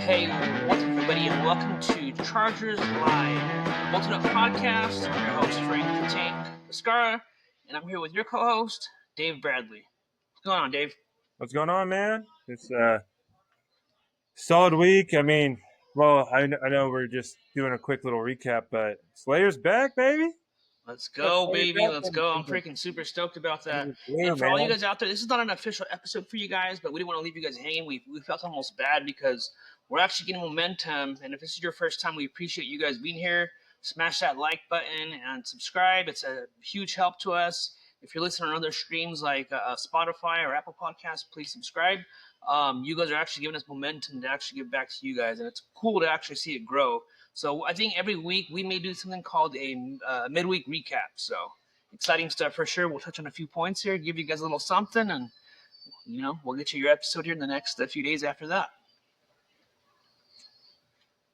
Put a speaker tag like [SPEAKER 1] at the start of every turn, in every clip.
[SPEAKER 1] Hey, what's up, everybody, and welcome to Chargers Live, Bolted Up Podcast. I'm your host, Frank the Tank Viscara, and I'm here with your co-host, Dave Bradley. What's going on, Dave?
[SPEAKER 2] What's going on, man? It's a solid week. I know we're just doing a quick little recap, but Slayer's back, baby.
[SPEAKER 1] Let's
[SPEAKER 2] Got
[SPEAKER 1] go,
[SPEAKER 2] Slayer
[SPEAKER 1] baby.
[SPEAKER 2] back
[SPEAKER 1] Let's
[SPEAKER 2] in
[SPEAKER 1] go. I'm
[SPEAKER 2] the
[SPEAKER 1] freaking super stoked about that.
[SPEAKER 2] blue,
[SPEAKER 1] And for all you
[SPEAKER 2] man.
[SPEAKER 1] guys out there, this is not an official episode for you guys, but we didn't want to leave you guys hanging. We felt almost bad because we're actually getting momentum. And if this is your first time, we appreciate you guys being here. Smash that like button and subscribe. It's a huge help to us. If you're listening on other streams like Spotify or Apple Podcasts, please subscribe. You guys are actually giving us momentum to actually give back to you guys, and it's cool to actually see it grow. So I think every week we may do something called a midweek recap. So exciting stuff for sure. We'll touch on a few points here, give you guys a little something, and we'll get you your episode here in the next few days after that.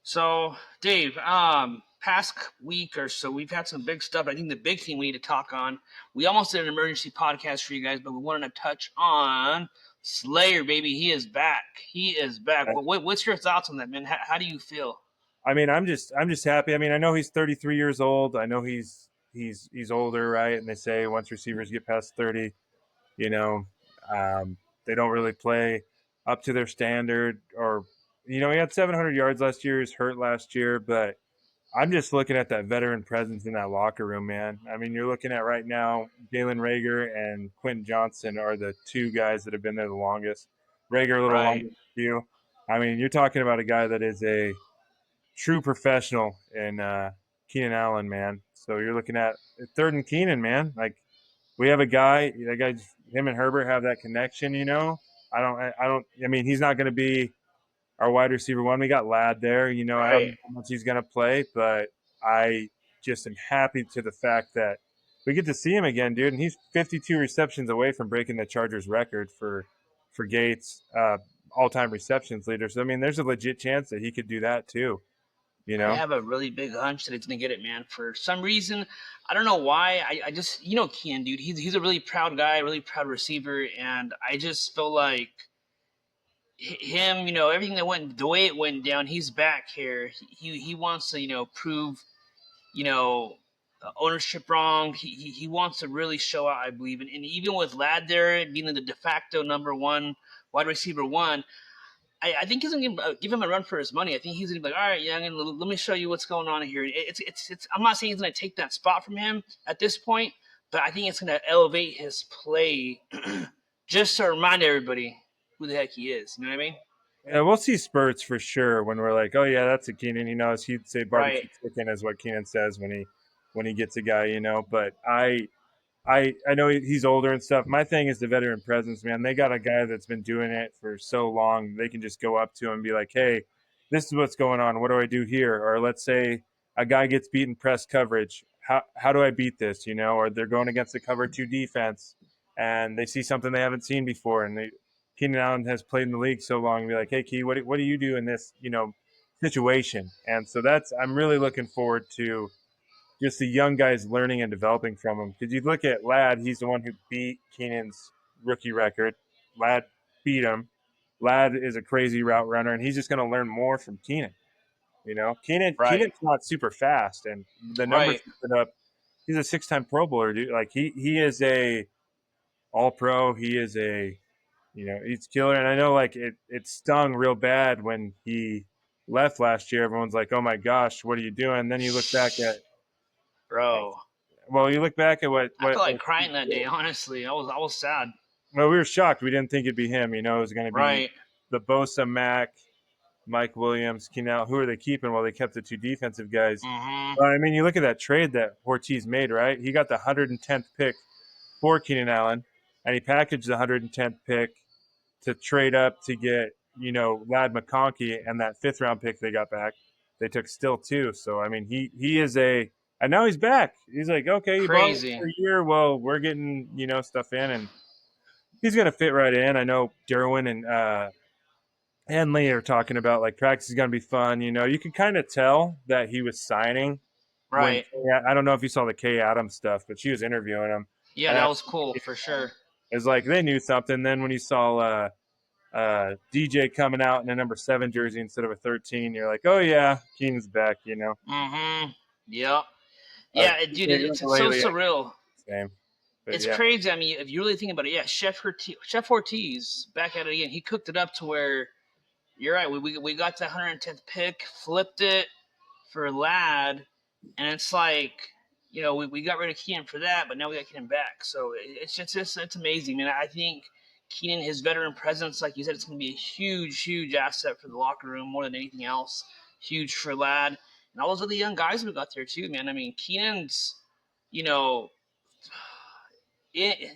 [SPEAKER 1] So Dave, past week or so we've had some big stuff. I think the big thing we need to talk on. We almost did an emergency podcast for you guys, but we wanted to touch on Slayer, baby. He is back. He is back. What's your thoughts on that, man? How do you feel?
[SPEAKER 2] I mean, I'm just happy. I mean, I know he's 33 years old. I know he's older, right? And they say once receivers get past 30, you know, they don't really play up to their standard. Or, he had 700 yards last year. He's hurt last year, but I'm just looking at that veteran presence in that locker room, man. I mean, you're looking at right now, Jalen Reagor and Quentin Johnson are the two guys that have been there the longest. Reagor a little longer than you. I mean, you're talking about a guy that is a true professional in Keenan Allen, man. So you're looking at third and Keenan, man. Like, we have a guy, him and Herbert have that connection, I mean, he's not going to be our wide receiver one. We got Ladd there. I don't know how much he's going to play, but I just am happy to the fact that we get to see him again, dude. And he's 52 receptions away from breaking the Chargers record for Gates, all-time receptions leader. So, I mean, there's a legit chance that he could do that too.
[SPEAKER 1] I have a really big hunch that he's going to get it, man. For some reason, I don't know why. I just, Keenan, dude, he's a really proud guy, really proud receiver. And I just feel like him, everything that went the way it went down, he's back here. He wants to, prove, ownership wrong. He wants to really show out, I believe. And even with Ladd there being the de facto number one wide receiver one, I think he's going to give him a run for his money. I think he's going to be like, all right, young, let me show you what's going on here. It's. I'm not saying he's going to take that spot from him at this point, but I think it's going to elevate his play just to remind everybody who the heck he is. You know what I mean?
[SPEAKER 2] Yeah, we'll see spurts for sure when we're like, oh yeah, that's a Keenan. As he'd say, barbecue chicken is what Keenan says when he gets a guy. But I know he's older and stuff. My thing is the veteran presence, man. They got a guy that's been doing it for so long. They can just go up to him and be like, hey, this is what's going on. What do I do here? Or let's say a guy gets beaten press coverage. How do I beat this? Or they're going against the cover 2 defense and they see something they haven't seen before. And Keenan Allen has played in the league so long. And be like, hey, Key, what do you do in this, situation? And so I'm really looking forward to just the young guys learning and developing from him. Because you look at Ladd, he's the one who beat Keenan's rookie record. Ladd beat him. Ladd is a crazy route runner, and he's just going to learn more from Keenan. Keenan's not super fast, and the numbers put up. He's a 6-time Pro Bowler, dude. Like he is a All Pro. He is a he's killer. And I know like it stung real bad when he left last year. Everyone's like, oh my gosh, what are you doing? And then you look back at
[SPEAKER 1] Bro.
[SPEAKER 2] Well, you look back at what
[SPEAKER 1] I felt like crying that day. Honestly, I was sad.
[SPEAKER 2] Well, we were shocked. We didn't think it'd be him. It was going to be the Bosa, Mack, Mike Williams, Keenan. Who are they keeping? Well, they kept the 2 defensive guys.
[SPEAKER 1] Mm-hmm.
[SPEAKER 2] I mean, you look at that trade that Ortiz made, right? He got the 110th pick for Keenan Allen, and he packaged the 110th pick to trade up to get Ladd McConkey and that 5th-round pick they got back. They took still 2. So I mean, he is a. And now he's back. He's like, okay, you bought it for a year. Well, we're getting, stuff in, and he's going to fit right in. I know Derwin and Lee are talking about, like, practice is going to be fun. You can kind of tell that he was signing.
[SPEAKER 1] Right.
[SPEAKER 2] I don't know if you saw the Kay Adams stuff, but she was interviewing him.
[SPEAKER 1] Yeah, that was cool for sure.
[SPEAKER 2] It's like they knew something. Then when you saw DJ coming out in a number 7 jersey instead of a 13. You're like, oh yeah, Keenan's back.
[SPEAKER 1] Mm-hmm. Yep.
[SPEAKER 2] Uh,
[SPEAKER 1] Yeah, dude, it's so
[SPEAKER 2] lately,
[SPEAKER 1] surreal.
[SPEAKER 2] same. But
[SPEAKER 1] It's
[SPEAKER 2] yeah,
[SPEAKER 1] crazy. I mean, if you really think about it, yeah, Chef Ortiz back at it again. He cooked it up to where you're right. We got the 110th pick, flipped it for Lad, and it's like, we got rid of Keenan for that, but now we got Keenan back. So it's amazing, man. I think Keenan, his veteran presence, like you said, it's going to be a huge asset for the locker room more than anything else. Huge for Lad and all those other young guys we got there too, man. I mean, Keenan's, you know, it,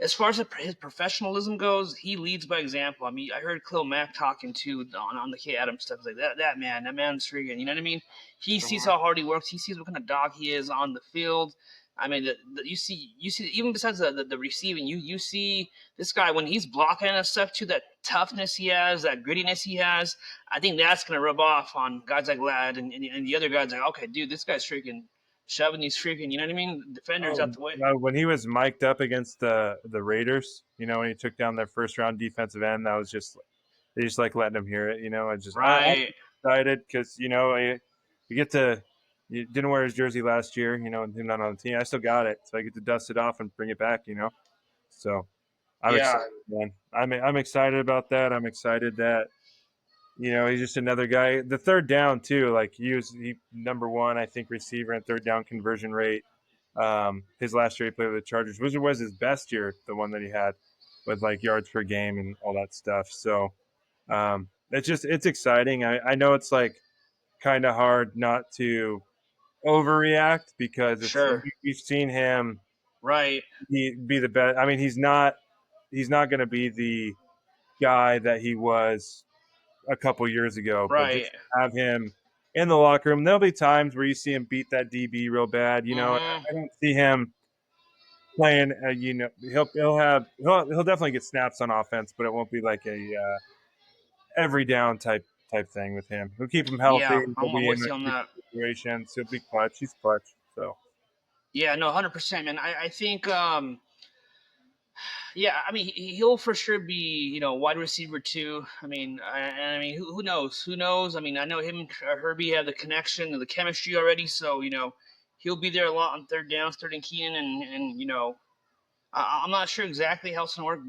[SPEAKER 1] as far as his professionalism goes, he leads by example. I mean, I heard Khalil Mack talking too on the K Adams stuff like that. That man's freaking. You know what I mean? He sees how hard he works. He sees what kind of dog he is on the field. I mean, you see even besides the receiving, you see this guy when he's blocking and stuff too. That toughness he has, that grittiness he has. I think that's gonna rub off on guys like Ladd and the other guys. Like, okay, dude, this guy's freaking shoving these freaking. You know what I mean? Defenders out
[SPEAKER 2] oh,
[SPEAKER 1] the way.
[SPEAKER 2] when he was mic'd up against the Raiders, when he took down their first round defensive end, that was just they just like letting him hear it. I'm
[SPEAKER 1] Right.
[SPEAKER 2] excited because you get to you didn't wear his jersey last year, and him not on the team. I still got it, so I get to dust it off and bring it back. So I'm
[SPEAKER 1] Yeah.
[SPEAKER 2] excited, man. I'm excited about that. I'm excited that he's just another guy. The third down too, like he number one, I think, receiver and third down conversion rate. His last year he played with the Chargers, which was his best year, the one that he had with like yards per game and all that stuff. So it's exciting. I know it's like kind of hard not to overreact because
[SPEAKER 1] Sure.
[SPEAKER 2] we've seen him
[SPEAKER 1] Right.
[SPEAKER 2] be the best. I mean, he's not going to be the guy that he was a couple years ago, but
[SPEAKER 1] Right.
[SPEAKER 2] just have him in the locker room. There'll be times where you see him beat that DB real bad.
[SPEAKER 1] Mm-hmm.
[SPEAKER 2] I don't see him playing. He'll definitely get snaps on offense, but it won't be like a every down type thing with him. We'll keep him healthy.
[SPEAKER 1] Yeah,
[SPEAKER 2] He'll
[SPEAKER 1] I'm
[SPEAKER 2] be in
[SPEAKER 1] with
[SPEAKER 2] the
[SPEAKER 1] you on that.
[SPEAKER 2] situations. He'll be clutch. He's clutch. So
[SPEAKER 1] Yeah, no, 100%, man. I think, yeah, I mean, he'll for sure be, wide receiver too. I mean, who knows? Who knows? I mean, I know him and Herbie have the connection and the chemistry already, so he'll be there a lot on third downs, third and Keenan, and I'm not sure exactly how it's gonna work,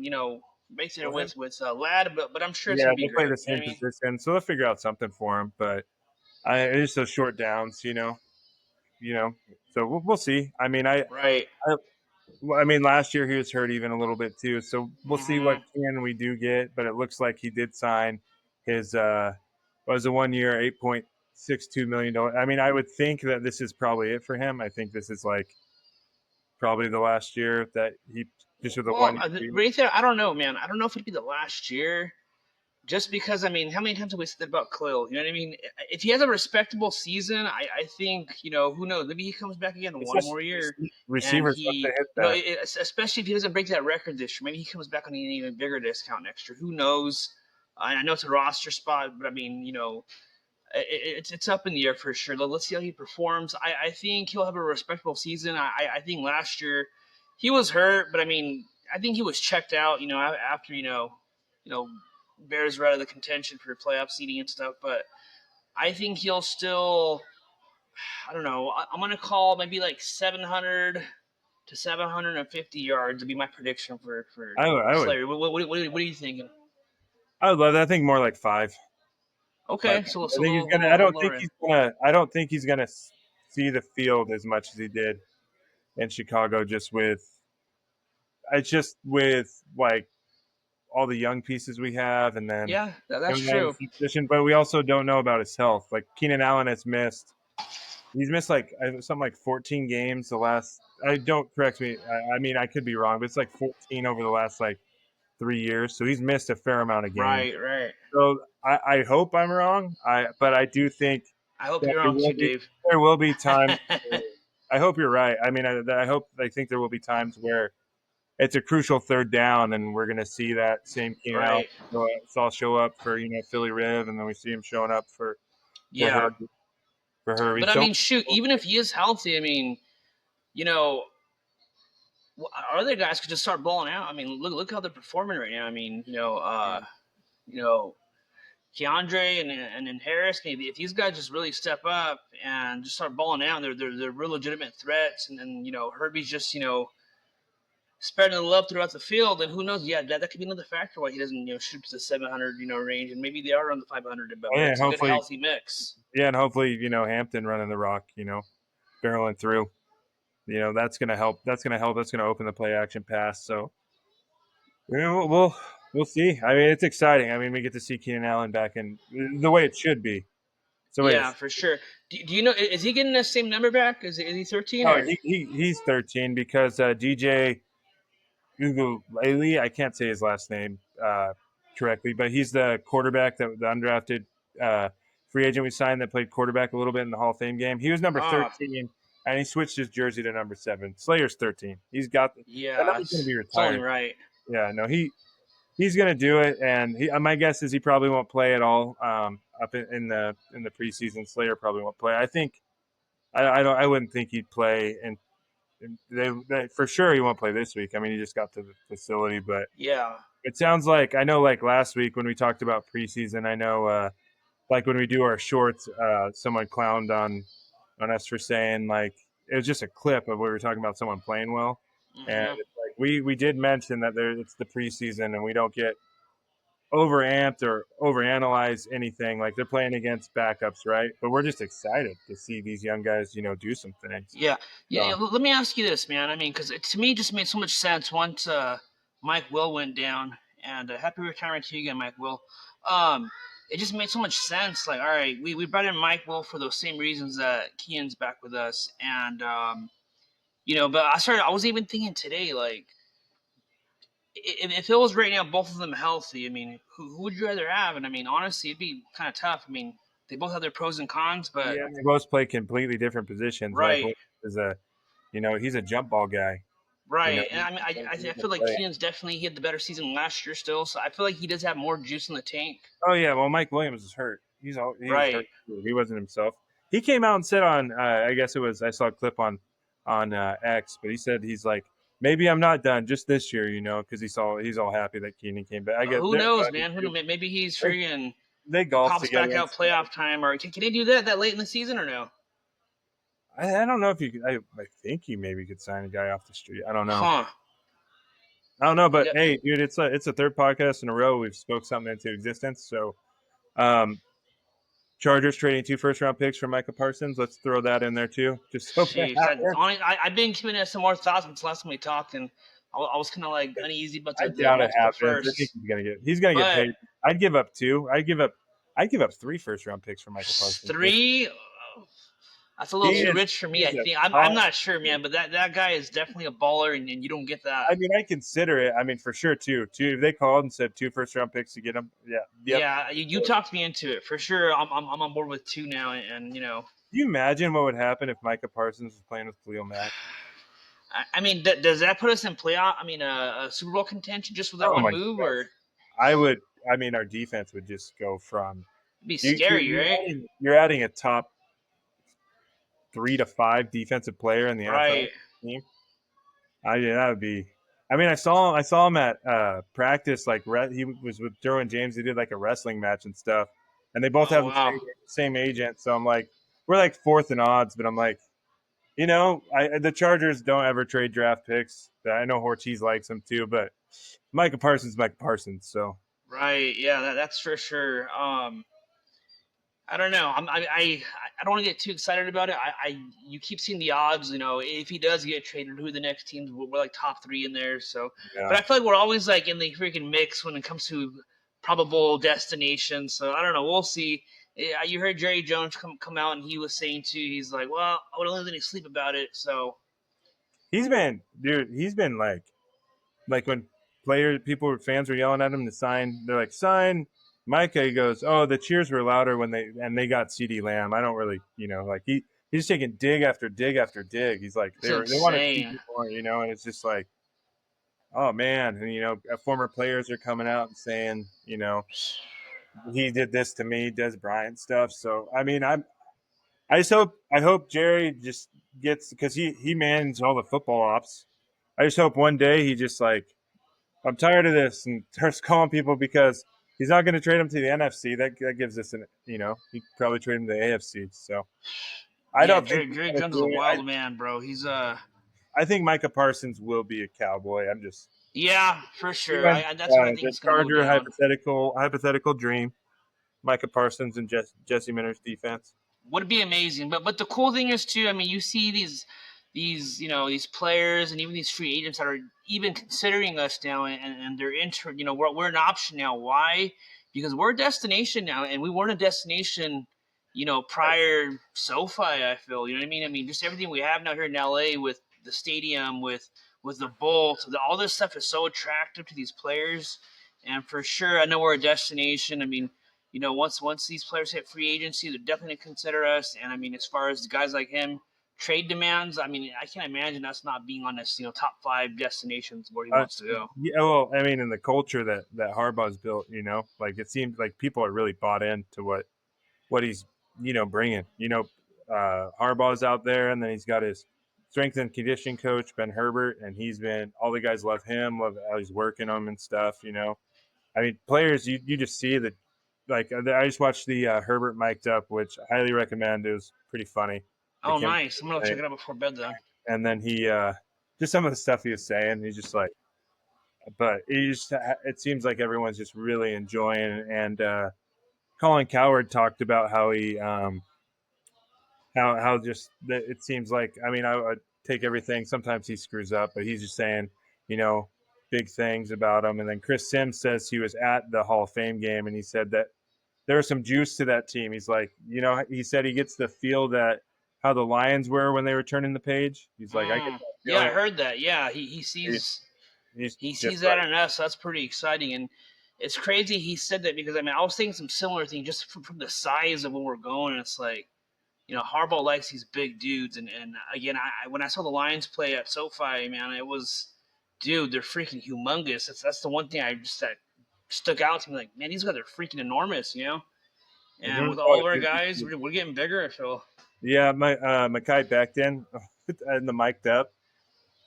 [SPEAKER 1] based it
[SPEAKER 2] well,
[SPEAKER 1] with Lad, but I'm sure it's
[SPEAKER 2] yeah,
[SPEAKER 1] gonna be
[SPEAKER 2] they play
[SPEAKER 1] great.
[SPEAKER 2] the
[SPEAKER 1] You know
[SPEAKER 2] same
[SPEAKER 1] what I mean?
[SPEAKER 2] position, so they'll figure out something for him. But it's those short downs, you know. So we'll see.
[SPEAKER 1] Right.
[SPEAKER 2] I mean, last year he was hurt even a little bit too. So we'll see what
[SPEAKER 1] Mm-hmm.
[SPEAKER 2] can we do get. But it looks like he did sign his was a 1 year $8.62 million. I mean, I would think that this is probably it for him. I think this is like probably the last year that he just with a
[SPEAKER 1] Well,
[SPEAKER 2] 1 year.
[SPEAKER 1] right there, I don't know, man. I don't know if it'd be the last year. Just because, I mean, how many times have we said that about Khalil? You know what I mean? If he has a respectable season, I think, who knows? Maybe he comes back again one more year, and
[SPEAKER 2] Receivers have to
[SPEAKER 1] he,
[SPEAKER 2] hit that.
[SPEAKER 1] especially if he doesn't break that record this year, maybe he comes back on an even bigger discount next year. Who knows? I know it's a roster spot, but I mean, it's up in the air for sure. Let's see how he performs. I think he'll have a respectable season. I think last year he was hurt, but I mean, I think he was checked out. After you know, Bears were out of the contention for playoff seeding and stuff. But I think he'll still. I don't know. I'm gonna call maybe like 700 to 750 yards would be my prediction for
[SPEAKER 2] I would
[SPEAKER 1] Slayer. What are you thinking?
[SPEAKER 2] I would love that. I think more like 5. But
[SPEAKER 1] Okay, so
[SPEAKER 2] I
[SPEAKER 1] it's a
[SPEAKER 2] think he's
[SPEAKER 1] little
[SPEAKER 2] gonna.
[SPEAKER 1] little, little lower end.
[SPEAKER 2] I don't think he's gonna see the field as much as he did in Chicago. It's just with like all the young pieces we have, and then
[SPEAKER 1] Yeah, that's
[SPEAKER 2] young guys
[SPEAKER 1] true.
[SPEAKER 2] in position. But we also don't know about his health. Like Keenan Allen has missed. He's missed like something like 14 games the last. I don't correct me. I mean, I could be wrong, but it's like 14 over the last like 3 years. So he's missed a fair amount of games.
[SPEAKER 1] Right, right.
[SPEAKER 2] So I hope I'm wrong. But I do think
[SPEAKER 1] I hope
[SPEAKER 2] that
[SPEAKER 1] you're wrong too, Dave.
[SPEAKER 2] there will be times. I hope you're right. I mean, I think there will be times where it's a crucial third down, and we're going to see that same Keenan Allen.
[SPEAKER 1] Right.
[SPEAKER 2] So I'll show up for Philly Riv, and then we see him showing up for her
[SPEAKER 1] Yeah.
[SPEAKER 2] for Herbie.
[SPEAKER 1] But I
[SPEAKER 2] So
[SPEAKER 1] mean, shoot, even if he is healthy, I mean, you know, other guys could just start balling out. I mean, look how they're performing right now. I mean,
[SPEAKER 2] yeah.
[SPEAKER 1] you know, Keandre and then Harris, maybe if these guys just really step up and just start balling out, they're real legitimate threats. And then Herbie's just spreading the love throughout the field. And who knows? Yeah, that could be another factor why he doesn't shoot to the 700 range, and maybe they are on the 500, but
[SPEAKER 2] Yeah,
[SPEAKER 1] it's
[SPEAKER 2] and
[SPEAKER 1] a good
[SPEAKER 2] hopefully,
[SPEAKER 1] healthy mix.
[SPEAKER 2] yeah, and hopefully, Hampton running the rock, barreling through. That's gonna help. That's gonna help. That's gonna open the play action pass. So we'll see. I mean, it's exciting. I mean, we get to see Keenan Allen back in the way it should be. So wait,
[SPEAKER 1] Yeah, for sure. Do you know? Is he getting the same number back? Is he 13
[SPEAKER 2] oh,
[SPEAKER 1] or?
[SPEAKER 2] he's 13 because DJ Ugalele, I can't say his last name correctly, but he's the quarterback, the undrafted free agent we signed that played quarterback a little bit in the Hall of Fame game. He was number
[SPEAKER 1] Ah,
[SPEAKER 2] 13, and he switched his jersey to number 7. Slayer's 13. He's got that
[SPEAKER 1] yeah,
[SPEAKER 2] number's going to be
[SPEAKER 1] it's only
[SPEAKER 2] retired.
[SPEAKER 1] right.
[SPEAKER 2] Yeah, no, he's going to do it, and my guess is he probably won't play at all up in the preseason. Slayer probably won't play. I think I wouldn't think he'd play, and they for sure he won't play this week. I mean, he just got to the facility, but
[SPEAKER 1] Yeah,
[SPEAKER 2] it sounds like I know, like last week when we talked about preseason, I know, like when we do our shorts, someone clowned on us for saying like it was just a clip of we were talking about someone playing well, and
[SPEAKER 1] hmm
[SPEAKER 2] it's like we did mention that it's the preseason and we don't get overamped or overanalyze anything. Like they're playing against backups, right? But we're just excited to see these young guys, do some things.
[SPEAKER 1] yeah, yeah.
[SPEAKER 2] So
[SPEAKER 1] Let me ask you this, man. I mean, because to me, it just made so much sense once Mike Will went down, and happy retirement to you again, Mike Will. Um, it just made so much sense. Like, all right, we brought in Mike Will for those same reasons that Kean's back with us, and but I was even thinking today, like, if it was right now, both of them healthy, I mean, who would you rather have? And I mean, honestly, it'd be kind of tough. I mean, they both have their pros and cons, but
[SPEAKER 2] yeah, they both play completely different positions. Mike
[SPEAKER 1] right,
[SPEAKER 2] Williams is he's a jump ball guy.
[SPEAKER 1] right. And I mean, I
[SPEAKER 2] He can
[SPEAKER 1] feel like
[SPEAKER 2] play.
[SPEAKER 1] Keenan's definitely he had the better season last year still, so I feel like he does have more juice in the tank.
[SPEAKER 2] Oh yeah, well Mike Williams is hurt. He was hurt.
[SPEAKER 1] Right.
[SPEAKER 2] He wasn't himself. He came out and said on I guess it was I saw a clip on X, but he said he's like maybe I'm not done just this year, because he's all happy that Keenan came back. I guess
[SPEAKER 1] Who
[SPEAKER 2] they're
[SPEAKER 1] knows,
[SPEAKER 2] buddies
[SPEAKER 1] man? Who
[SPEAKER 2] too.
[SPEAKER 1] knows? Maybe he's
[SPEAKER 2] They,
[SPEAKER 1] freaking
[SPEAKER 2] they
[SPEAKER 1] he
[SPEAKER 2] golf
[SPEAKER 1] pops
[SPEAKER 2] together
[SPEAKER 1] back
[SPEAKER 2] and
[SPEAKER 1] out
[SPEAKER 2] stuff.
[SPEAKER 1] playoff time, or can he do that late in the season or no?
[SPEAKER 2] I don't know if you could. I think he maybe could sign a guy off the street. I don't know.
[SPEAKER 1] Huh?
[SPEAKER 2] I don't know,
[SPEAKER 1] He
[SPEAKER 2] but
[SPEAKER 1] do-
[SPEAKER 2] hey, dude, it's a third podcast in a row we've spoke something into existence. So, um, Chargers trading 2 first-round picks for Micah Parsons. Let's throw that in there too, just so that
[SPEAKER 1] Jeez,
[SPEAKER 2] happens.
[SPEAKER 1] I've been giving it some more thoughts since last time we talked, and I was kind of like uneasy about
[SPEAKER 2] I
[SPEAKER 1] the
[SPEAKER 2] doubt it
[SPEAKER 1] multiple
[SPEAKER 2] happens. I think
[SPEAKER 1] firsts,
[SPEAKER 2] he's gonna get
[SPEAKER 1] but
[SPEAKER 2] paid. I'd give up 2. I'd give up 3 first-round picks for Micah Parsons.
[SPEAKER 1] three. That's a little
[SPEAKER 2] He
[SPEAKER 1] too
[SPEAKER 2] is
[SPEAKER 1] rich for me.
[SPEAKER 2] he's
[SPEAKER 1] I
[SPEAKER 2] a
[SPEAKER 1] think I'm
[SPEAKER 2] top.
[SPEAKER 1] not sure, man. But that guy is definitely a baller, and you don't get that.
[SPEAKER 2] I mean, I consider it. I mean, for sure, two. If they called and said 2 first-round picks to get him, yeah, yep.
[SPEAKER 1] Yeah, you talked me into it for sure. I'm on board with two now, and
[SPEAKER 2] Can you imagine what would happen if Micah Parsons was playing with Khalil Mack?
[SPEAKER 1] I mean, does that put us in playoff? I mean, a Super Bowl contention just with that
[SPEAKER 2] Oh
[SPEAKER 1] one
[SPEAKER 2] my
[SPEAKER 1] move,
[SPEAKER 2] gosh.
[SPEAKER 1] or
[SPEAKER 2] I would. I mean, our defense would just go from
[SPEAKER 1] it'd be
[SPEAKER 2] you, you're,
[SPEAKER 1] scary,
[SPEAKER 2] you're
[SPEAKER 1] right?
[SPEAKER 2] adding a top 3 to 5 defensive player in the NFL
[SPEAKER 1] Right.
[SPEAKER 2] team. That would be. I mean, I saw him at practice. Like he was with Derwin James. They did like a wrestling match and stuff, and they both
[SPEAKER 1] Oh
[SPEAKER 2] have the
[SPEAKER 1] wow.
[SPEAKER 2] same agent. So I'm like, we're like fourth in odds, but I'm like, the Chargers don't ever trade draft picks. I know Ortiz likes them too, but Micah Parsons. So
[SPEAKER 1] Right. Yeah, that's for sure. I don't know. I don't want to get too excited about it. You keep seeing the odds. If he does get traded, who the next teams we're like top three in there. So, but
[SPEAKER 2] yeah,
[SPEAKER 1] I feel like we're always like in the freaking mix when it comes to probable destinations. So I don't know. We'll see. Yeah, you heard Jerry Jones come out and he was saying too. He's like, well, I would only let him sleep about it. So
[SPEAKER 2] he's been like when fans were yelling at him to sign, they're like, sign Micah. He goes, oh, the cheers were louder when they got CD Lamb. I don't really, like he's taking dig after dig after dig. He's like,
[SPEAKER 1] it's
[SPEAKER 2] they wanted
[SPEAKER 1] insane.
[SPEAKER 2] CD more, and it's just like, oh man, and former players are coming out and saying, he did this to me, Des Bryant stuff. So I mean, I hope Jerry just gets because he managed all the football ops. I just hope one day he just like I'm tired of this and starts calling people because he's not going to trade him to the NFC. That gives us he could probably trade him to the AFC. So I
[SPEAKER 1] Yeah,
[SPEAKER 2] don't think
[SPEAKER 1] Jerry,
[SPEAKER 2] he's
[SPEAKER 1] Jerry
[SPEAKER 2] going to
[SPEAKER 1] Jones is a
[SPEAKER 2] do it.
[SPEAKER 1] wild man, bro.
[SPEAKER 2] I think Micah Parsons will be a Cowboy. I'm just
[SPEAKER 1] Yeah, for sure.
[SPEAKER 2] doing
[SPEAKER 1] That's what I think
[SPEAKER 2] the
[SPEAKER 1] is gonna go
[SPEAKER 2] Charger
[SPEAKER 1] down.
[SPEAKER 2] hypothetical dream. Micah Parsons and Jesse Minter's defense.
[SPEAKER 1] Would be amazing. But the cool thing is too. I mean, you see these these players and even these free agents that are even considering us now, and they're we're an option now. Why? Because we're a destination now, and we weren't a destination. Prior SoFi, I feel. You know what I mean? I mean, just everything we have now here in LA with the stadium, with the Bolt, all this stuff is so attractive to these players, and for sure, I know we're a destination. I mean, once these players hit free agency, they're definitely going to consider us. And I mean, as far as guys like him, trade demands, I mean, I can't imagine us not being on this, top five destinations where he wants to go.
[SPEAKER 2] Yeah, well, I mean, in the culture that Harbaugh's built, like it seems like people are really bought into what he's bringing. Harbaugh's out there, and then he's got his strength and conditioning coach Ben Herbert, and he's been all the guys love him, love how he's working them and stuff. I mean, players you just see that. Like I just watched the Herbert mic'd up, which I highly recommend. It was pretty funny. The
[SPEAKER 1] Oh,
[SPEAKER 2] chemistry,
[SPEAKER 1] nice. I'm going to check it out before bed then.
[SPEAKER 2] and then he just some of the stuff he was saying. He's just like, but it seems like everyone's just really enjoying. And Colin Cowherd talked about how he how just it seems like, I mean, I would take everything. Sometimes he screws up, but he's just saying you know big things about him. And then Chris Sims says he was at the Hall of Fame game, and he said that there was some juice to that team. He's like, he said he gets the feel that how the Lions were when they were turning the page. He's like, I get that
[SPEAKER 1] Yeah, I
[SPEAKER 2] feeling.
[SPEAKER 1] heard that. Yeah,
[SPEAKER 2] He- He's
[SPEAKER 1] he
[SPEAKER 2] just
[SPEAKER 1] sees that
[SPEAKER 2] like,
[SPEAKER 1] in us. So that's pretty exciting, and it's crazy he said that because I mean I was thinking some similar thing just from the size of where we're going. And it's like Harbaugh likes these big dudes, and again, when I saw the Lions play at SoFi, man, it was, dude, they're freaking humongous. That's the one thing that stuck out to me. Like, man, these guys are freaking enormous. And with all of our guys, we're getting bigger. I feel.
[SPEAKER 2] yeah, my Makai Becton and the mic'd up.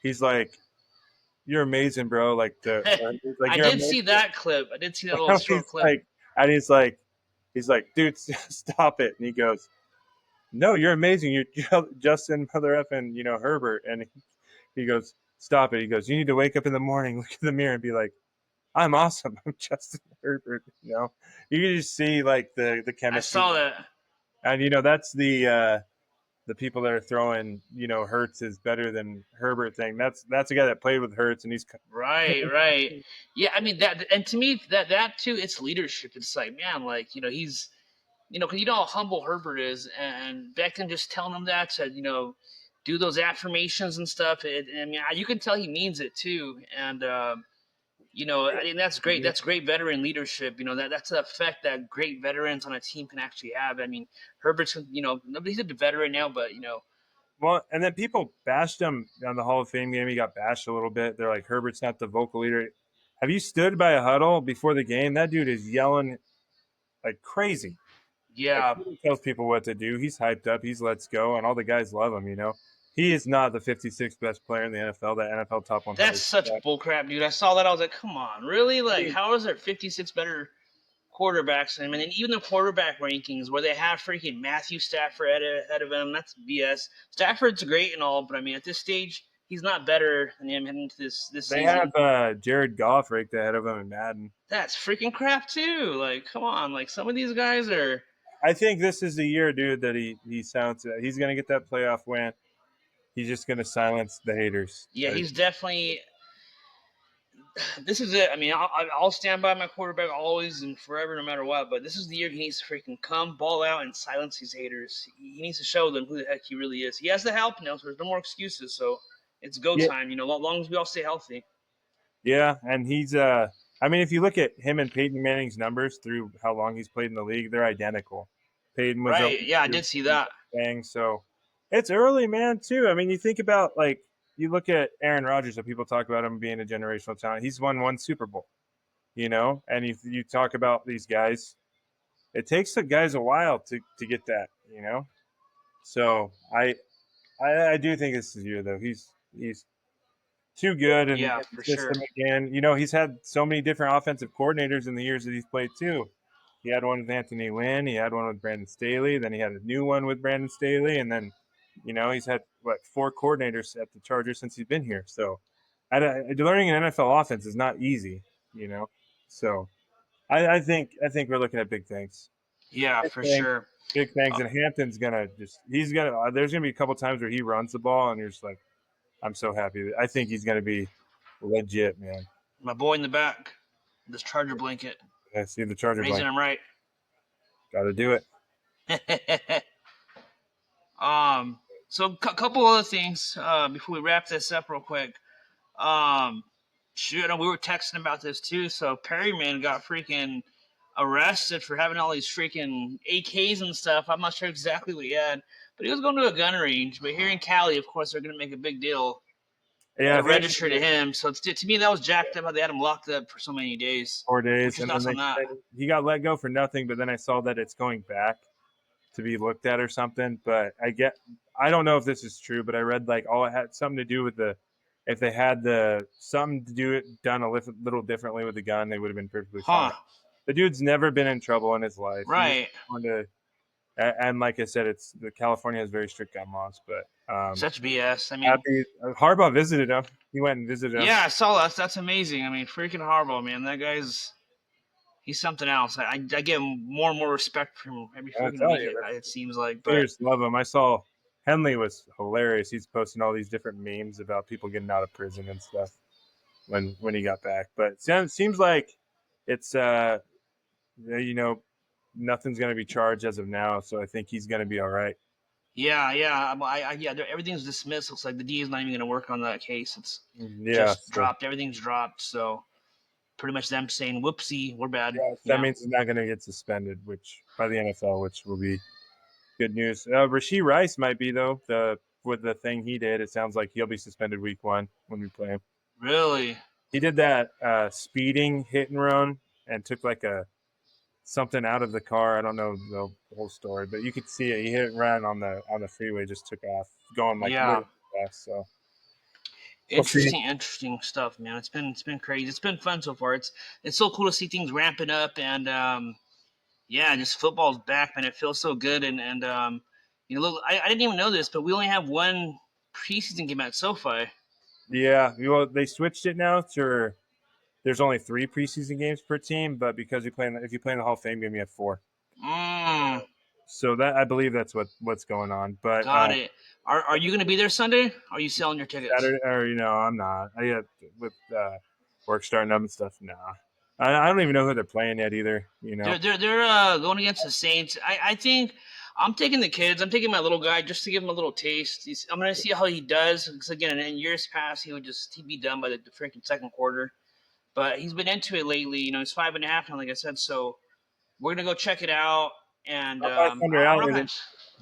[SPEAKER 2] He's like, you're amazing, bro. Like he's like,
[SPEAKER 1] I
[SPEAKER 2] you're
[SPEAKER 1] did
[SPEAKER 2] amazing.
[SPEAKER 1] see that clip. I did see that little short
[SPEAKER 2] he's
[SPEAKER 1] clip.
[SPEAKER 2] like, and he's like, dude, stop it. And he goes, no, you're amazing. You're Justin Mother effing, Herbert. And he goes, stop it. He goes, you need to wake up in the morning, look in the mirror, and be like, I'm awesome. I'm Justin Herbert. You can just see like the
[SPEAKER 1] I
[SPEAKER 2] chemistry,
[SPEAKER 1] saw that.
[SPEAKER 2] and that's the people that are throwing Hurts is better than Herbert thing. That's a guy that played with Hurts, and he's
[SPEAKER 1] Right, right. Yeah, I mean that, and to me that too, it's leadership. It's like, man, like he's because how humble Herbert is, and Beckham just telling him that to do those affirmations and stuff. I mean, you can tell he means it too, and I mean that's great. That's great veteran leadership. That's the effect that great veterans on a team can actually have. I mean, Herbert's nobody's a veteran now, but
[SPEAKER 2] well, and then people bashed him on the Hall of Fame game. He got bashed a little bit. They're like, Herbert's not the vocal leader. Have you stood by a huddle before the game? That dude is yelling like crazy. Like,
[SPEAKER 1] yeah,
[SPEAKER 2] he tells people what to do. He's hyped up. He's let's go, and all the guys love him. He is not the 56th best player in the NFL. That NFL top
[SPEAKER 1] that's
[SPEAKER 2] 100.
[SPEAKER 1] such bullcrap, dude. I saw that. I was like, come on, really?
[SPEAKER 2] I
[SPEAKER 1] Like,
[SPEAKER 2] mean,
[SPEAKER 1] how is there 56 better quarterbacks than him? And then even the quarterback rankings where they have freaking Matthew Stafford ahead of him, that's BS. Stafford's great and all, but I mean, at this stage, he's not better than him heading into this
[SPEAKER 2] they have
[SPEAKER 1] season.
[SPEAKER 2] Jared Goff ranked ahead of him in Madden.
[SPEAKER 1] That's freaking crap too. Like, come on. Like, some of these guys are.
[SPEAKER 2] I think this is the year, dude, that he sounds. He's gonna get that playoff win. He's just gonna silence the haters.
[SPEAKER 1] Yeah, he's definitely. This is it. I mean, I'll stand by my quarterback always and forever, no matter what. But this is the year he needs to freaking come, ball out, and silence these haters. He needs to show them who the heck he really is. He has the help now, so there's no more excuses. So it's go
[SPEAKER 2] Yeah,
[SPEAKER 1] time. As long as we all stay healthy.
[SPEAKER 2] yeah, and he's. I mean, if you look at him and Peyton Manning's numbers through how long he's played in the league, they're identical. Peyton was
[SPEAKER 1] Right? Yeah, I did see that.
[SPEAKER 2] thing. So it's early, man, too. I mean, you think about like you look at Aaron Rodgers, so people talk about him being a generational talent. He's won one Super Bowl, and you talk about these guys, it takes the guys a while to get that. So I do think this is year though. He's too good in
[SPEAKER 1] Yeah,
[SPEAKER 2] the
[SPEAKER 1] for
[SPEAKER 2] system
[SPEAKER 1] sure.
[SPEAKER 2] again. You know, he's had so many different offensive coordinators in the years that he's played too. He had one with Anthony Lynn. He had one with Brandon Staley. Then he had a new one with Brandon Staley, and then, you know, he's had what 4 coordinators at the Chargers since he's been here. So, learning an NFL offense is not easy. You know, so I think we're looking at big things.
[SPEAKER 1] Yeah,
[SPEAKER 2] Big
[SPEAKER 1] for
[SPEAKER 2] things.
[SPEAKER 1] sure.
[SPEAKER 2] Big things.
[SPEAKER 1] Uh,
[SPEAKER 2] And Hampton's gonna just he's gonna. There's gonna be a couple times where he runs the ball, and you're just like, I'm so happy. I think he's gonna be legit, man.
[SPEAKER 1] my boy in the back, this Charger blanket,
[SPEAKER 2] I see the Charger
[SPEAKER 1] raising
[SPEAKER 2] blank.
[SPEAKER 1] him right.
[SPEAKER 2] Got to do it.
[SPEAKER 1] um, so a couple other things before we wrap this up real quick. Um, shoot, we were texting about this too. So Perryman got freaking arrested for having all these freaking AKs and stuff. I'm not sure exactly what he had, but he was going to a gun range. But here in Cali, of course, they're going to make a big deal
[SPEAKER 2] Yeah,
[SPEAKER 1] to
[SPEAKER 2] if Andrew
[SPEAKER 1] register to him. So to me, that was jacked up how they had him locked up for so many days.
[SPEAKER 2] 4 days,
[SPEAKER 1] What's your
[SPEAKER 2] and then
[SPEAKER 1] thoughts on that?
[SPEAKER 2] he got let go for nothing. But then I saw that it's going back to be looked at or something. But I don't know if this is true, but I read like all it had something to do with the if they had the something to do it done a little differently with the gun, they would have been perfectly fine.
[SPEAKER 1] Huh?
[SPEAKER 2] The dude's never been in trouble in his life. He's
[SPEAKER 1] Right.
[SPEAKER 2] going to, and like I said, it's the California has very strict gun laws. But
[SPEAKER 1] Such BS. I mean,
[SPEAKER 2] happy Harbaugh visited him. He went and visited him.
[SPEAKER 1] yeah, I saw that. That's amazing. I mean, freaking Harbaugh, man. That guy's he's something else. I get more and more respect from him every
[SPEAKER 2] I
[SPEAKER 1] freaking
[SPEAKER 2] tell
[SPEAKER 1] week.
[SPEAKER 2] you,
[SPEAKER 1] It seems like, but
[SPEAKER 2] players love him. I saw Henley was hilarious. He's posting all these different memes about people getting out of prison and stuff when he got back. But it seems like it's you know nothing's going to be charged as of now, so I think he's going to be all right.
[SPEAKER 1] yeah. Everything's dismissed. Looks like the D is not even going to work on that case. It's
[SPEAKER 2] Yeah,
[SPEAKER 1] just
[SPEAKER 2] so
[SPEAKER 1] dropped. Everything's dropped. So pretty much them saying, "Whoopsie, we're bad."
[SPEAKER 2] yeah, that
[SPEAKER 1] Yeah.
[SPEAKER 2] means he's not going to get suspended, which by the NFL, which will be good news. Rasheed Rice might be though. The with the thing he did, it sounds like he'll be suspended week 1 when we play him.
[SPEAKER 1] Really?
[SPEAKER 2] He did that speeding hit and run and took like a something out of the car. I don't know the whole story, but you could see it. He hit and ran on the freeway, just took off, going like
[SPEAKER 1] Yeah.
[SPEAKER 2] literally fast. So we'll see.
[SPEAKER 1] Interesting stuff, man. It's been crazy. It's been fun so far. It's so cool to see things ramping up and yeah, just football's back, man. It feels so good and look, I didn't even know this, but we only have one preseason game at SoFi.
[SPEAKER 2] Yeah, well, they switched it now to there's only 3 preseason games per team, but because if you play in the Hall of Fame game, you have 4.
[SPEAKER 1] Mm,
[SPEAKER 2] So that I believe that's what's going on. But
[SPEAKER 1] got it. Are you gonna be there Sunday? Are you selling your tickets?
[SPEAKER 2] Saturday, or I'm not. I got with work starting up and stuff. Nah, I don't even know who they're playing yet either.
[SPEAKER 1] They're going against the Saints. I think I'm taking the kids. I'm taking my little guy just to give him a little taste. I'm gonna see how he does. Because again, in years past, he'd be done by the freaking second quarter. But he's been into it lately. He's 5.5 now, like I said. So we're gonna go check it out. And
[SPEAKER 2] Up by Thunder
[SPEAKER 1] I'm not
[SPEAKER 2] Alley,
[SPEAKER 1] gonna.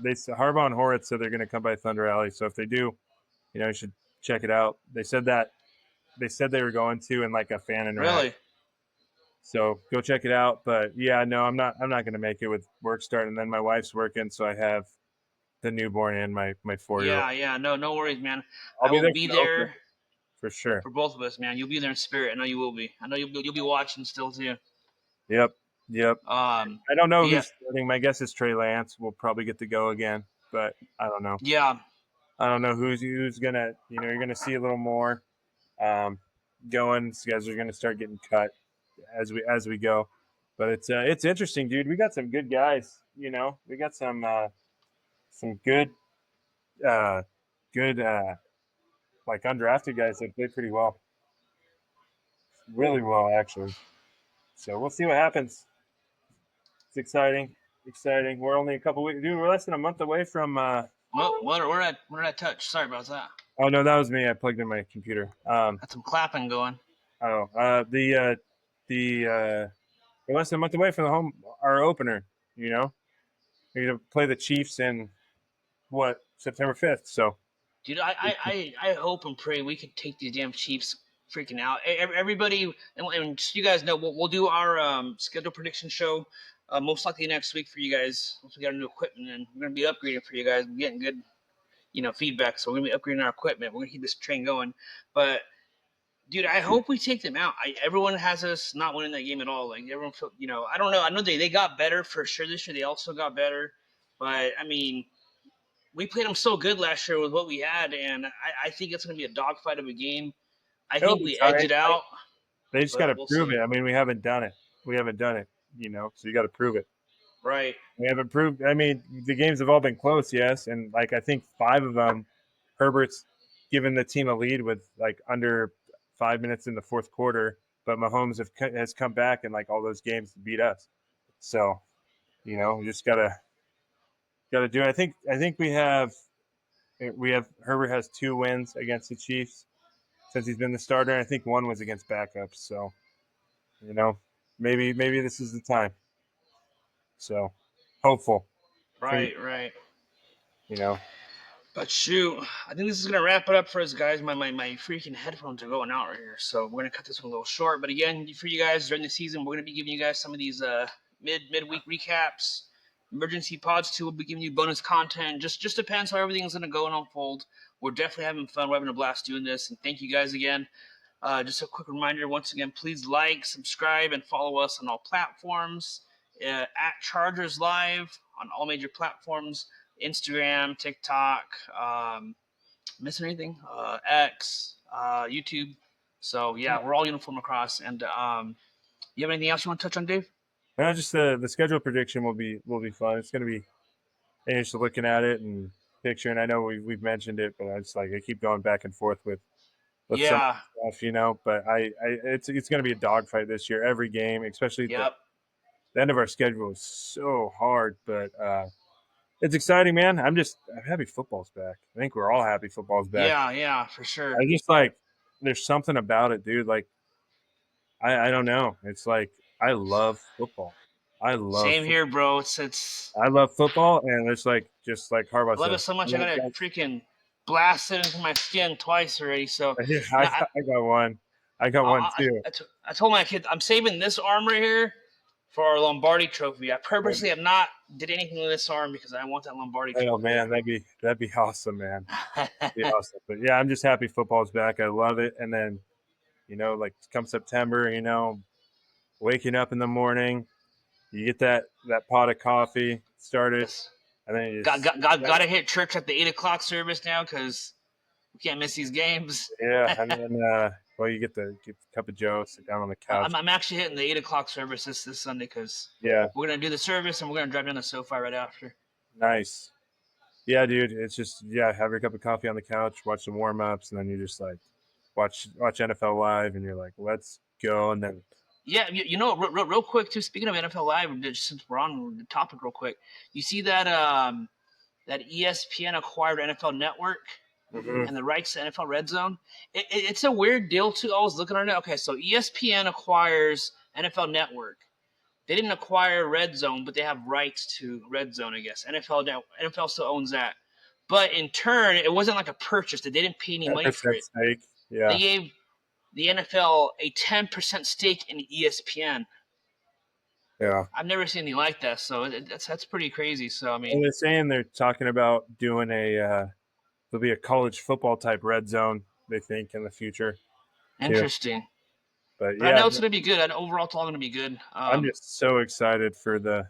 [SPEAKER 2] they Harbaugh and Horitz said they're going to come by Thunder Alley. So if they do, you should check it out. They said they were going to in like a fan interaction.
[SPEAKER 1] Really?
[SPEAKER 2] So go check it out. But yeah, no, I'm not going to make it with work starting. And then my wife's working, so I have the newborn and my 4-year-old.
[SPEAKER 1] Yeah. No worries, man.
[SPEAKER 2] I'll
[SPEAKER 1] I
[SPEAKER 2] be
[SPEAKER 1] will
[SPEAKER 2] there for
[SPEAKER 1] be
[SPEAKER 2] the opener
[SPEAKER 1] there
[SPEAKER 2] for sure.
[SPEAKER 1] for both of us, man. You'll be there in spirit. I know you will be. I know you'll be watching still too.
[SPEAKER 2] Yep, yep.
[SPEAKER 1] Um,
[SPEAKER 2] I don't know
[SPEAKER 1] but yeah,
[SPEAKER 2] who's starting. My guess is Trey Lance will probably get to go again, but I don't know.
[SPEAKER 1] yeah,
[SPEAKER 2] I don't know who's gonna. You're gonna see a little more going. These guys are gonna start getting cut as we go. But it's interesting, dude. We got some good guys. We got some uh, good like undrafted guys that played pretty well, really well actually. So we'll see what happens. It's exciting, exciting. We're only a couple weeks, dude. We're less than a month away from.
[SPEAKER 1] well, what did I touch? Sorry about that.
[SPEAKER 2] Oh no, that was me. I plugged in my computer.
[SPEAKER 1] Got some clapping going.
[SPEAKER 2] Oh, we're less than a month away from our opener. We're gonna play the Chiefs in September 5th. So
[SPEAKER 1] Dude, I hope and pray we can take these damn Chiefs freaking out. Everybody, and just so you guys know, we'll do our schedule prediction show most likely next week for you guys. Once we got our new equipment, and we're gonna be upgrading for you guys. We're getting good, feedback. So we're gonna be upgrading our equipment. We're gonna keep this train going. But Dude, I hope we take them out. Everyone has us not winning that game at all. Like everyone, I don't know. I know they got better for sure this year. They also got better, but I mean, we played them so good last year with what we had, and I think it's going to be a dogfight of a game. I
[SPEAKER 2] It'll
[SPEAKER 1] think
[SPEAKER 2] be
[SPEAKER 1] we edge
[SPEAKER 2] tight.
[SPEAKER 1] it out,
[SPEAKER 2] They just got
[SPEAKER 1] but
[SPEAKER 2] to
[SPEAKER 1] we'll
[SPEAKER 2] prove
[SPEAKER 1] see.
[SPEAKER 2] it. I mean, we haven't done it. We haven't done it. So you got to prove it.
[SPEAKER 1] Right,
[SPEAKER 2] We haven't proved. I mean, the games have all been close, yes, and like I think 5 of them, Herbert's given the team a lead with like under 5 minutes in the fourth quarter, but Mahomes has come back in like all those games to beat us. So we just gotta do it. I think we have Herbert has 2 wins against the Chiefs since he's been the starter, and I think one was against backups. So you know, maybe this is the time. So hopeful,
[SPEAKER 1] right, right.
[SPEAKER 2] you know.
[SPEAKER 1] But shoot, I think this is gonna wrap it up for us guys. My freaking headphones are going out right here, so we're gonna cut this one a little short. But again, for you guys during the season, we're gonna be giving you guys some of these midweek recaps, emergency pods too. We'll be giving you bonus content. Just depends how everything's gonna go and unfold. We're definitely having fun. We're having a blast doing this, and thank you guys again. Just a quick reminder, once again, please like, subscribe, and follow us on all platforms. At Chargers Live on all major platforms. Instagram, TikTok, missing anything? X, YouTube. So yeah, we're all uniform across. And you have anything else you want to touch on, Dave?
[SPEAKER 2] No, just the schedule prediction will be fun. It's going to be interesting looking at it and picturing. I know we've mentioned it, but I keep going back and forth with some
[SPEAKER 1] Yeah.
[SPEAKER 2] stuff. But it's going to be a dogfight this year. Every game, especially the
[SPEAKER 1] Yep.
[SPEAKER 2] the end of our schedule is so hard, but it's exciting, man. I'm happy football's back. I think we're all happy football's back.
[SPEAKER 1] Yeah. Yeah. For sure.
[SPEAKER 2] I just like there's something about it, dude. Like I don't know. It's like I love football. I love
[SPEAKER 1] Same
[SPEAKER 2] football.
[SPEAKER 1] here, bro. It's
[SPEAKER 2] I love football, and it's like just like Harbaugh
[SPEAKER 1] I love
[SPEAKER 2] said.
[SPEAKER 1] it so much. I got it freaking blasted into my skin twice already. So
[SPEAKER 2] Yeah,
[SPEAKER 1] you
[SPEAKER 2] I
[SPEAKER 1] know,
[SPEAKER 2] got, I got one. I got one too.
[SPEAKER 1] I told my kid I'm saving this arm right here for our Lombardi trophy. I purposely have not did anything with this arm because I want that Lombardi
[SPEAKER 2] Oh
[SPEAKER 1] trophy.
[SPEAKER 2] man, that'd be awesome, man. Be awesome. But yeah, I'm just happy football's back. I love it. And then like come September, waking up in the morning, you get that pot of coffee started,
[SPEAKER 1] Yes.
[SPEAKER 2] and then you
[SPEAKER 1] Got,
[SPEAKER 2] just
[SPEAKER 1] got, got, got to hit church at the 8 o'clock service now because we can't miss these games.
[SPEAKER 2] yeah, and then you get the cup of Joe, sit down on the couch.
[SPEAKER 1] I'm actually hitting the 8 o'clock service this Sunday because
[SPEAKER 2] Yeah,
[SPEAKER 1] we're gonna do the service and we're gonna drive down to SoFi right after.
[SPEAKER 2] nice. Yeah, dude. It's just have your cup of coffee on the couch, watch some warm ups, and then you just like watch NFL live, and you're like, let's go, and then
[SPEAKER 1] Yeah, real quick too. Speaking of NFL Live, since we're on the topic, real quick, you see that ESPN acquired NFL Network
[SPEAKER 2] mhm.
[SPEAKER 1] and the rights to NFL Red Zone. It's a weird deal too. I was looking at it. Okay, so ESPN acquires NFL Network. They didn't acquire Red Zone, but they have rights to Red Zone, I guess. NFL still owns that. But in turn, it wasn't like a purchase. They didn't pay any money for
[SPEAKER 2] 10%
[SPEAKER 1] it.
[SPEAKER 2] stake.
[SPEAKER 1] They
[SPEAKER 2] Yeah,
[SPEAKER 1] gave the NFL a 10% stake in ESPN.
[SPEAKER 2] yeah.
[SPEAKER 1] I've never seen anything like that, so that's pretty crazy. So I
[SPEAKER 2] And
[SPEAKER 1] mean,
[SPEAKER 2] they're talking about doing there'll be a college football type red zone. They think in the future. Yeah,
[SPEAKER 1] interesting.
[SPEAKER 2] but
[SPEAKER 1] But I
[SPEAKER 2] yeah,
[SPEAKER 1] know it's gonna be good. Overall, it's all gonna be good.
[SPEAKER 2] I'm just so excited for the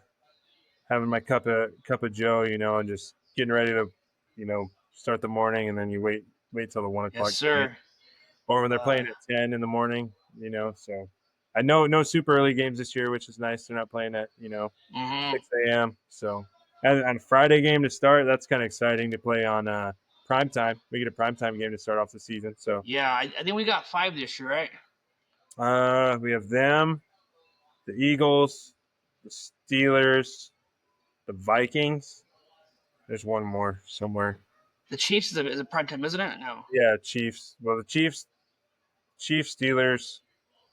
[SPEAKER 2] having my cup of Joe, and just getting ready to, start the morning, and then you wait till the one
[SPEAKER 1] Yes,
[SPEAKER 2] o'clock game,
[SPEAKER 1] sir.
[SPEAKER 2] or when they're
[SPEAKER 1] Uh,
[SPEAKER 2] playing at 10 in the morning. So I know no super early games this year, which is nice. They're not playing at
[SPEAKER 1] mm-hmm.
[SPEAKER 2] 6 a.m. So and on a Friday game to start, that's kind of exciting to play on prime time. We get a prime time game to start off the season. So
[SPEAKER 1] Yeah, I think we got 5 this year, right?
[SPEAKER 2] we have them, the Eagles, the Steelers, the Vikings. There's one more somewhere.
[SPEAKER 1] The Chiefs is a prime time, isn't it? No.
[SPEAKER 2] Yeah, Chiefs. Well, the Chiefs, Steelers,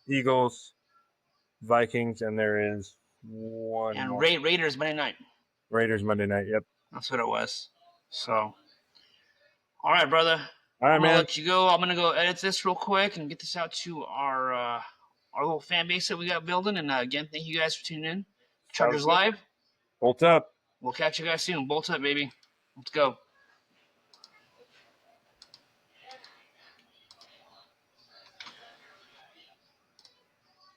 [SPEAKER 2] Eagles, Vikings, and there is one
[SPEAKER 1] And
[SPEAKER 2] more.
[SPEAKER 1] Raiders Monday night.
[SPEAKER 2] Raiders Monday night. Yep.
[SPEAKER 1] That's what it was. So, all right, brother.
[SPEAKER 2] All right,
[SPEAKER 1] I'm gonna
[SPEAKER 2] man.
[SPEAKER 1] let you go. I'm gonna go edit this real quick and get this out to our little fan base that we got building. And again, thank you guys for tuning in.
[SPEAKER 2] Sounds
[SPEAKER 1] Chargers
[SPEAKER 2] good.
[SPEAKER 1] Live.
[SPEAKER 2] Bolt up.
[SPEAKER 1] We'll catch you guys soon. Bolt up, baby. Let's go.